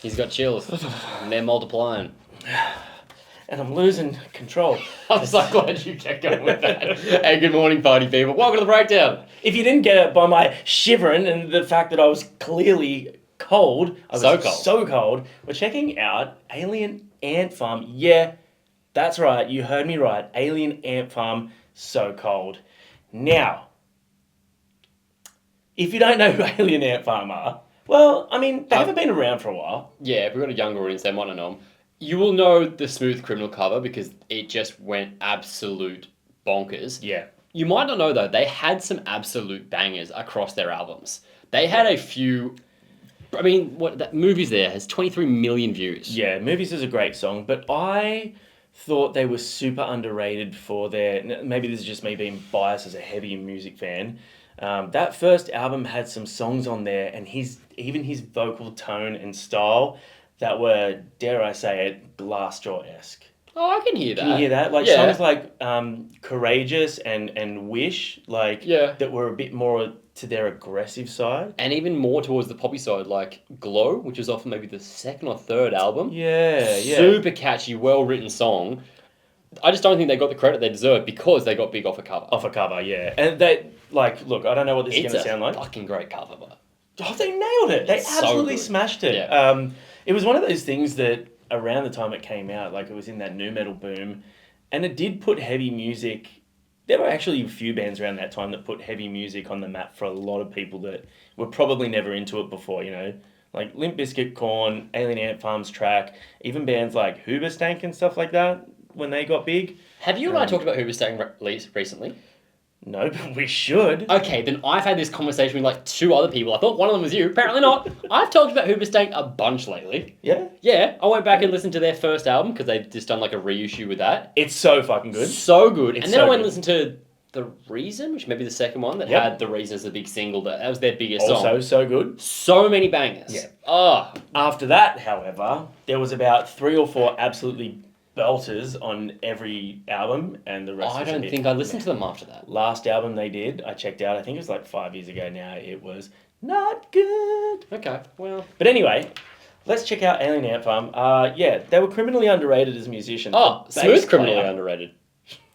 He's got chills. And they're multiplying. And I'm losing control. I'm so glad you kept going with that. Hey, good morning, party people. Welcome to the breakdown. If you didn't get it by my shivering and the fact that I was clearly cold, so cold, we're checking out Alien Ant Farm. Yeah, that's right, you heard me right. Alien Ant Farm, so cold. Now, if you don't know who Alien Ant Farm are, well, I mean, they haven't been around for a while. Yeah, if we've got a younger audience, they might not know them. You will know the Smooth Criminal cover because it just went absolute bonkers. Yeah. You might not know, though, they had some absolute bangers across their albums. They had a few... I mean, that Movies there has 23 million views. Yeah, Movies is a great song, but I thought they were super underrated for their... Maybe this is just me being biased as a heavy music fan. That first album had some songs on there, and even his vocal tone and style that were, dare I say it, Glassjaw-esque. Oh, I can hear that. Can you hear that? Like songs like Courageous and Wish, that were a bit more to their aggressive side. And even more towards the poppy side, like Glow, which was often maybe the second or third album. Yeah. Super catchy, well-written song. I just don't think they got the credit they deserve because they got big off a cover. Off a cover, yeah. And they, look, I don't know what this is going to sound like. It's a fucking great cover, but... Oh, they nailed it. They absolutely smashed it. Yeah. It was one of those things that around the time it came out, like it was in that nu metal boom, and it did put heavy music... There were actually a few bands around that time that put heavy music on the map for a lot of people that were probably never into it before, you know? Like Limp Bizkit, Korn, Alien Ant Farm's track, even bands like Hoobastank and stuff like that, when they got big. Have you and I talked about Hoobastank recently? No, but we should. Okay, then I've had this conversation with like two other people. I thought one of them was you. Apparently not. I've talked about Hoobastank a bunch lately. Yeah? Yeah, I went back and listened to their first album because they've just done like a reissue with that. It's so fucking good. So good. And then I went and listened to The Reason, which may be the second one that had The Reason as the big single. That was their biggest song. Also so good. So many bangers. Yeah. Oh. After that, however, there was about 3 or 4 absolutely belters on every album, and the rest I don't think I listened to them after that. Last album they did, I checked out, I think it was like 5 years ago now, it was not good. Okay, well. But anyway, let's check out Alien Ant Farm. They were criminally underrated as musicians. Oh, Smooth criminally underrated.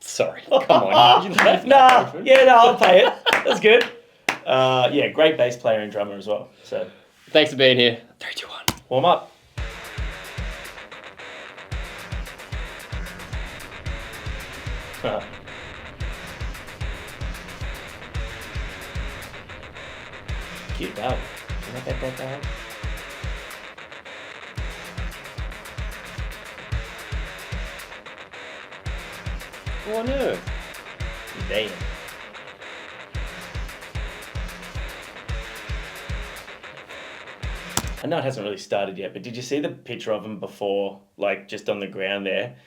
Sorry, come on. I'll pay it. That's good. Great bass player and drummer as well. So, thanks for being here. 3, 2, 1. Warm up. Cute dog. Can I pet that dog? Oh no. Damn. I know it hasn't really started yet, but did you see the picture of him before, like just on the ground there?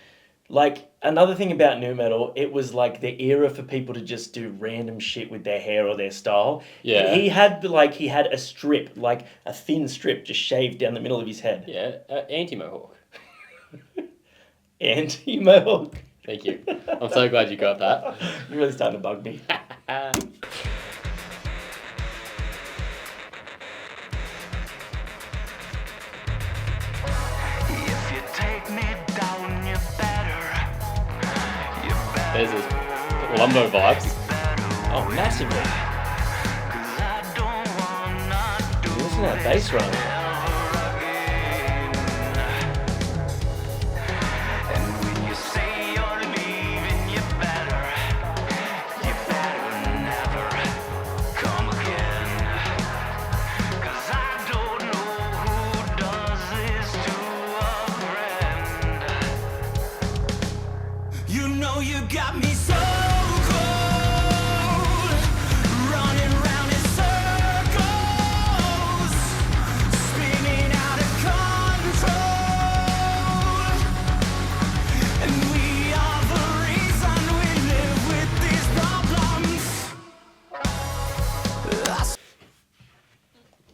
Like, another thing about nu metal, it was like the era for people to just do random shit with their hair or their style. Yeah. And he had a strip, like a thin strip just shaved down the middle of his head. Yeah, anti-mohawk. Anti-mohawk. Thank you. I'm so glad you got that. You're really starting to bug me. There's his Lumbo vibes. Oh, massively. Listen to that bass run. You know you got me so cold, running round in circles, spinning out of control. And we are the reason we live with these problems.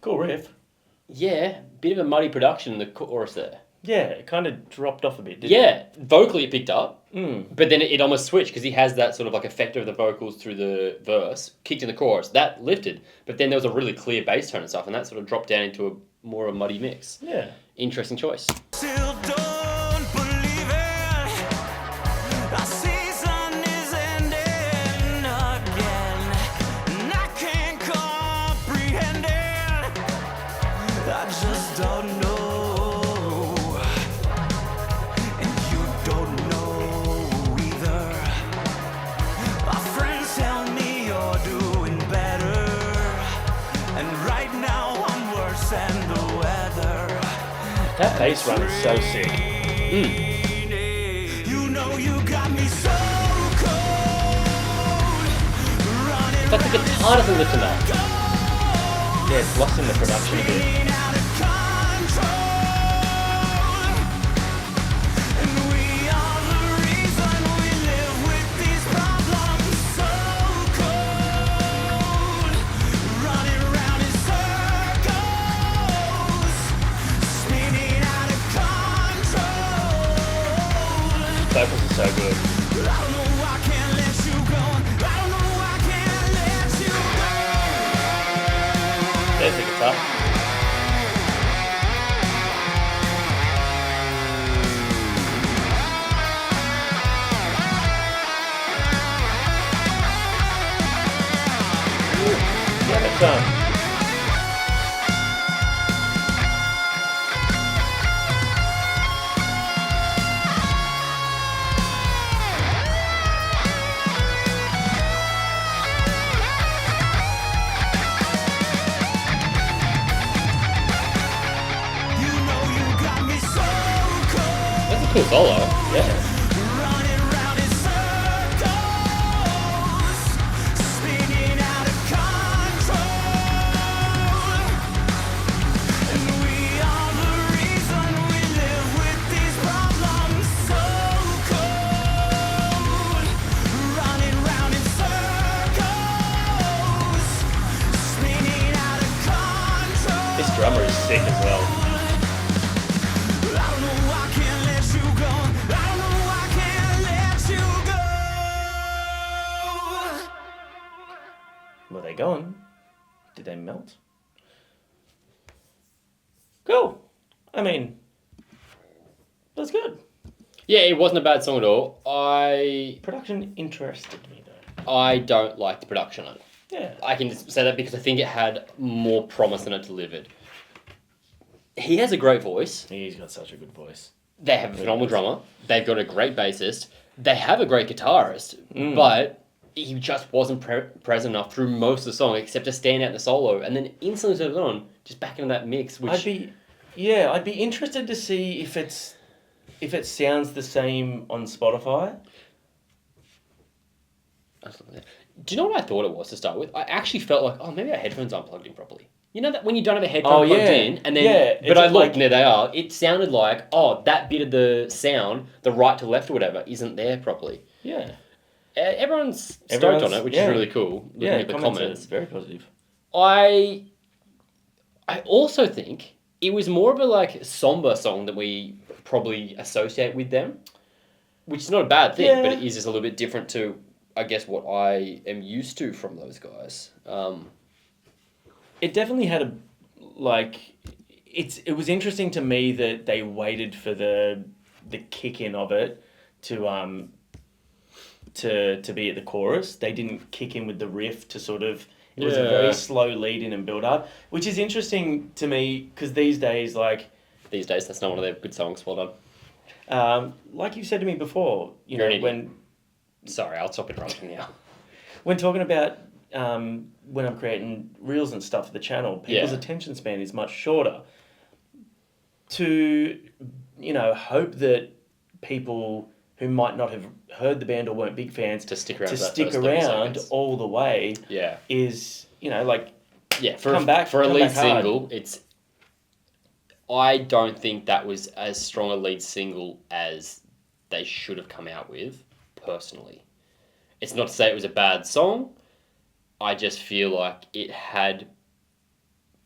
Cool riff. Yeah, bit of a muddy production in the chorus there. Yeah, it kind of dropped off a bit, didn't it? Yeah, vocally it picked up, but then it almost switched because he has that sort of like effect of the vocals through the verse, kicked in the chorus, that lifted, but then there was a really clear bass tone and stuff, and that sort of dropped down into more of a muddy mix. Yeah. Interesting choice. Still don't believe it. Our season is ending again, and I can't comprehend it. I just don't know, and you don't know either. My friends tell me you're doing better, and right now I'm worse than the weather. That bass run is so sick. You know you got me so cold. Running But the guitar doesn't lift enough. Yeah, it's lost in the production a bit. spinning out of control. And we are the reason we live with these problems so cold. Running round in circles, spinning out of control. Vocals are so good. I don't know why I can't let you go. I don't know why I can't let you go. There's the guitar. Yeah, that's You know you got me so cold. That's a cool solo. yeah. Running round in circles, spinning out of control. And we are the reason we live with these problems so cold. Running round in circles, spinning out of control. This drummer is sick as well. I don't know why I can't let you go. I don't know why I can't let you go. Were they gone? Did they melt? Cool. I mean, that's good. Yeah, it wasn't a bad song at all. Production interested me though. I don't like the production on it. Yeah. I can just say that because I think it had more promise than it delivered. He has a great voice. He's got such a good voice. They have a phenomenal drummer. They've got a great bassist. They have a great guitarist, but he just wasn't present enough through most of the song, except to stand out in the solo, and then instantly turns on, just back into that mix. Which I'd be interested to see if it sounds the same on Spotify. do you know what I thought it was to start with? I actually felt like, oh, maybe our headphones aren't plugged in properly. You know that when you don't have a headphone plugged in, and then but I looked and there they are. It sounded like, oh, that bit of the sound, the right to left or whatever, isn't there properly. Yeah. Everyone's stoked on it, which is really cool. Looking at the comments, very positive. I also think it was more of a like somber song that we probably associate with them, which is not a bad thing, but it is just a little bit different to, I guess, what I am used to from those guys. It definitely had a it was interesting to me that they waited for the kick in of it to be at the chorus. They didn't kick in with the riff to sort of. It was a very slow lead in and build up, which is interesting to me because these days, that's not one of their good songs. Well done. like you said to me before, Sorry, I'll stop interrupting now. when talking about when I'm creating reels and stuff for the channel, people's attention span is much shorter. To, hope that people who might not have heard the band or weren't big fans to stick around, all the way is, for come back for a come lead back hard. single, I don't think that was as strong a lead single as they should have come out with, personally. It's not to say it was a bad song. I just feel like it had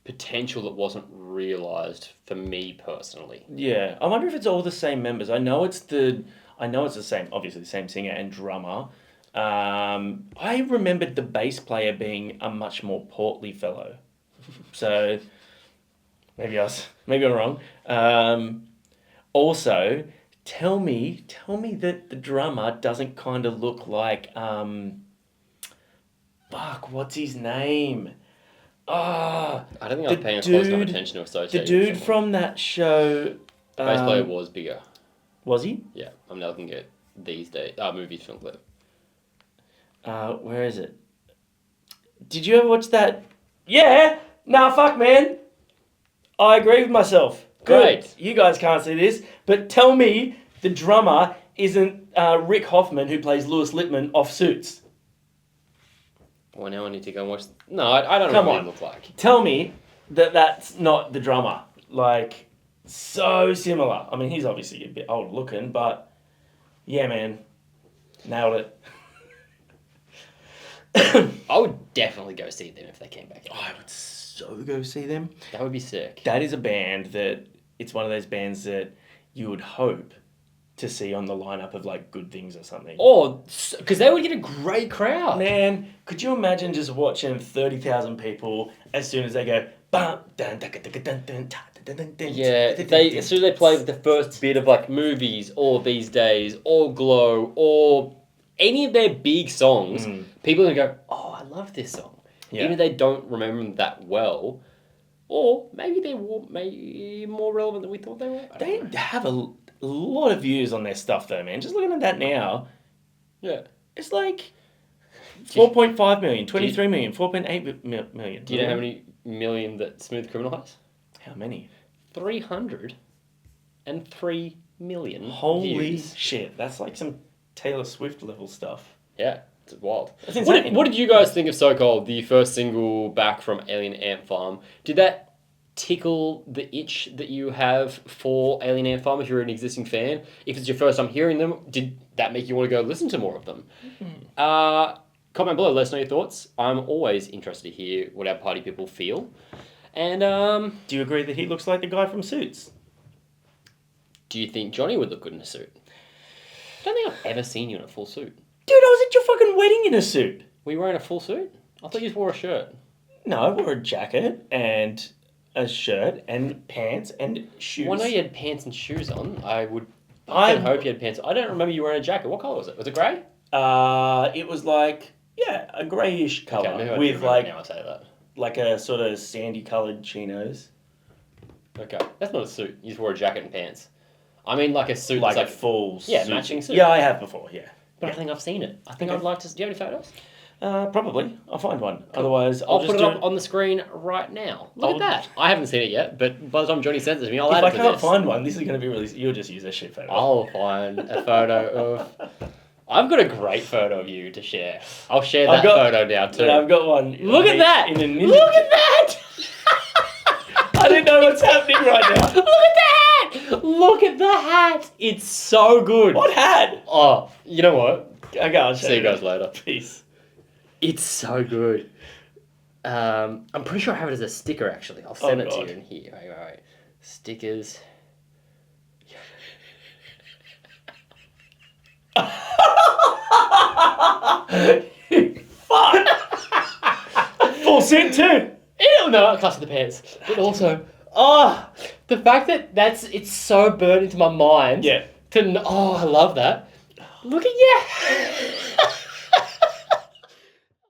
potential that wasn't realised for me personally. Yeah, I wonder if it's all the same members. I know it's the same, obviously the same singer and drummer. I remembered the bass player being a much more portly fellow. So Maybe I'm wrong. Also, tell me that the drummer doesn't kind of look like fuck, what's his name? Ah, I don't think I the was paying close enough dude- attention to the associate. dude from that show. The bass player was bigger. Was he? Yeah, I'm now looking at these days. Movies film clip. Where is it? Did you ever watch that? Yeah. Nah, fuck, man. I agree with myself. Good. Great. You guys can't see this, but tell me the drummer isn't Rick Hoffman, who plays Lewis Lippman off Suits. Well, now I need to go and watch. No, I don't know Come what on. he look like. Tell me that that's not the drummer. Like, so similar. I mean, he's obviously a bit old looking, but yeah, man. Nailed it. I would definitely go see them if they came back. I would so go see them. That would be sick. That is a band that, it's one of those bands that you would hope to see on the lineup of like Good Things or something. Or because they would get a great crowd. Man, could you imagine just watching 30,000 people as soon as they go bum dun dun dun dun dun dun dun dun dun. Yeah, if they as soon as they play the first bit of like Movies or These Days or Glow or any of their big songs, people are gonna go, "Oh, I love this song," Yeah. even if they don't remember them that well, or maybe they're more relevant than we thought they were. I don't know. They have a lot of views on their stuff though, man. Just looking at that now, Yeah. it's like 4.5 million, 23 million, 4.8 million. Do you know how many million that Smooth Criminal has? How many? 303 million Holy views. shit, that's like some Taylor Swift level stuff. Yeah, it's wild. That's What insane. did, what did you guys think of So Cold, the first single back from Alien Ant Farm? Did that tickle the itch that you have for Alien Ant Farm if you're an existing fan? If it's your first time hearing them, did that make you want to go listen to more of them? Comment below, let us know your thoughts. I'm always interested to hear what our party people feel. And Do you agree that he looks like the guy from Suits? do you think Johnny would look good in a suit? I don't think I've ever seen you in a full suit. Dude, I was at your fucking wedding in a suit. Were you wearing a full suit? I thought you just wore a shirt. No, I wore a jacket and a shirt and pants and shoes. Well, I know you had pants and shoes on. I would I hope you had pants. I don't remember you wearing a jacket. What colour was it? Was it grey? It was like, yeah, a greyish colour maybe I do with remember like now I say that. like a sort of sandy coloured chinos. Okay, that's not a suit. You just wore a jacket and pants. I mean, like a suit Like that's a full yeah, suit. matching suit. Yeah, I have before, yeah. But I think I've seen it. I think Okay. I'd like to. Do you have any photos? Probably. I'll find one. Otherwise, I'll just put it do up on the screen right now. Look I'll- at that. I haven't seen it yet, but by the time Johnny sends it to me, I'll If add I it to can't this. find one, this is going to be really... You'll just use a shit photo. I'll find a photo of. I've got a great photo of you to share. I'll share that I've got- photo now too. But I've got one. Look at that! In a ninja. Look at that! I don't know what's happening right now. Look at the hat! Look at the hat! It's so good. What hat? Oh, you know what? Okay, I'll show See you guys later. Peace. It's so good. I'm pretty sure I have it as a sticker actually. I'll send Oh, it God. to you in here. Wait. Stickers. Fuck! Full suit too. Ew, no, class of the pants. But also, the fact that it's so burned into my mind. Yeah. I love that. Look at you.